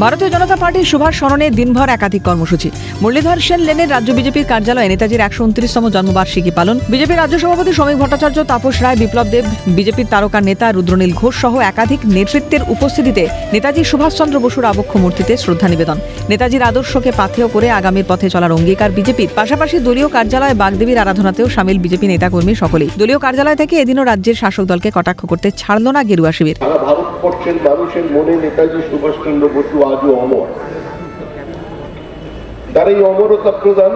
ভারতীয় জনতা পার্টির সুভাষ স্মরণে দিনভর একাধিক কর্মসূচি। মুরলীধর সেন লেনের রাজ্য বিজেপির কার্যালয়ে নেতাজির 129তম জন্মবার্ষিকী পালন। বিজেপির রাজ্য সভাপতি শ্রমিক ভট্টাচার্য, তাপস রায়, বিপ্লব দেব, বিজেপির তারকা নেতা রুদ্রনীল ঘোষ সহ একাধিক নেতৃত্বের উপস্থিতিতে নেতাজি সুভাষচন্দ্র বসুর আবক্ষ মূর্তিতে শ্রদ্ধা নিবেদন। নেতাজির আদর্শকে পাথেয় করে আগামীর পথে চলার অঙ্গীকার বিজেপির। পাশাপাশি দলীয় কার্যালয়ে বাগদেবীর আরাধনাতেও সামিল বিজেপি নেতাকর্মী সকলেই। দলীয় কার্যালয় থেকে এদিনও রাজ্যের শাসক দলকে কটাক্ষ করতে ছাড়ল না গেরুয়া শিবির। ভারতবর্ষের মানুষের মনে নেতাজি সুভাষচন্দ্র বসু আজও অমর। তার এই অমরতা প্রদান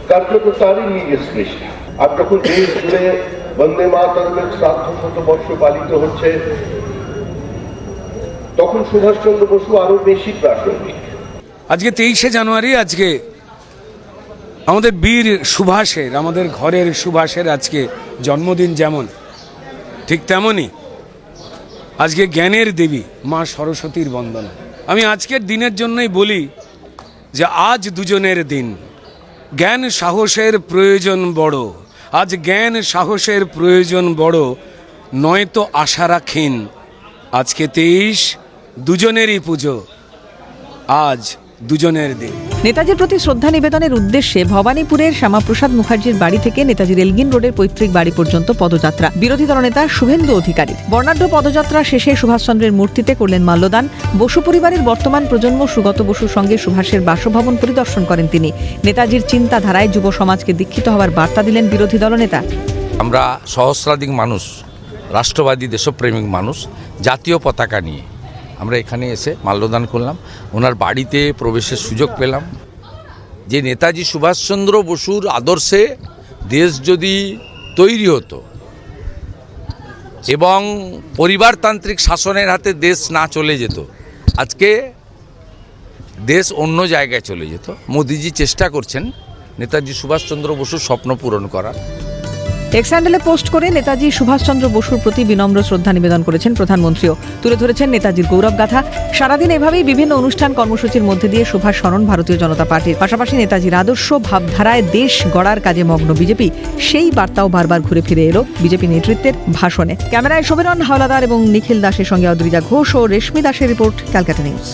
কার্যত তারই নিজের সৃষ্টি। আর যখন দেশ জুড়ে বন্দে মাতরমের 700 পালিত হচ্ছে, তখন সুভাষচন্দ্র বসু আরো বেশি প্রাসঙ্গিক। আজকে 23শে জানুয়ারি, আজকে আমাদের বীর সুভাষের, আমাদের ঘরের সুভাষের আজকে জন্মদিন। যেমন ঠিক তেমনই আজকে জ্ঞানের দেবী মা সরস্বতীর বন্দনা। আমি আজকের দিনের জন্যই বলি যে আজ দুজনের দিন। জ্ঞান সাহসের প্রয়োজন বড়, আজ জ্ঞান সাহসের প্রয়োজন বড়, নয়তো আশা রাখেন। আজকে 23, দুজনেরই পুজো, আজ দুজনের দিন। নেতাজির প্রতি শ্রদ্ধা নিবেদনের উদ্দেশ্যে ভবানীপুরের শ্যামাপ্রসাদ মুখার্জির বাড়ি থেকে নেতাজির এলগিন রোডের পৈতৃক বাড়ি পর্যন্ত পদযাত্রা। বিরোধী দলনেতা শুভেন্দু অধিকারী। বর্ণাঢ্য পদযাত্রা শেষে সুভাষচন্দ্রের মূর্তিতে করলেন মাল্যদান। বসু পরিবারের বর্তমান প্রজন্ম সুগত বসুর সঙ্গে সুভাষের বাসভবন পরিদর্শন করেন তিনি। নেতাজির চিন্তাধারায় যুব সমাজকে দীক্ষিত হওয়ার বার্তা দিলেন বিরোধী দলনেতা। আমরা সহস্রাধিক মানুষ, রাষ্ট্রবাদী দেশপ্রেমিক মানুষ, জাতীয় পতাকা নিয়ে আমরা এখানে এসে মাল্যদান করলাম। ওনার বাড়িতে প্রবেশের সুযোগ পেলাম। যে নেতাজি সুভাষচন্দ্র বসুর আদর্শে দেশ যদি তৈরি হতো এবং পরিবারতান্ত্রিক শাসনের হাতে দেশ না চলে যেত, আজকে দেশ অন্য জায়গায় চলে যেত। মোদিজি চেষ্টা করছেন নেতাজি সুভাষচন্দ্র বসুর স্বপ্ন পূরণ করার। এক্স হ্যান্ডেলে পোস্ট করে নেতাজি সুভাষচন্দ্র বসুর প্রতি বিনম্র শ্রদ্ধা নিবেদন করেছেন প্রধানমন্ত্রীও। তুলে ধরেছেন নেতাজির গৌরব গাথা। সারাদিন এভাবেই বিভিন্ন অনুষ্ঠান কর্মসূচির মধ্যে দিয়ে সুভাষ স্মরণ ভারতীয় জনতা পার্টির। পাশাপাশি নেতাজির আদর্শ ভাবধারায় দেশ গড়ার কাজে মগ্ন বিজেপি, সেই বার্তাও বারবার ঘুরে ফিরে এলো বিজেপি নেতৃত্বের ভাষণে। ক্যামেরায় সমীরণ হাওলাদার এবং নিখিল দাসের সঙ্গে অদ্রিজা ঘোষ ও রেশমি দাসের রিপোর্ট, ক্যালকাটা নিউজ।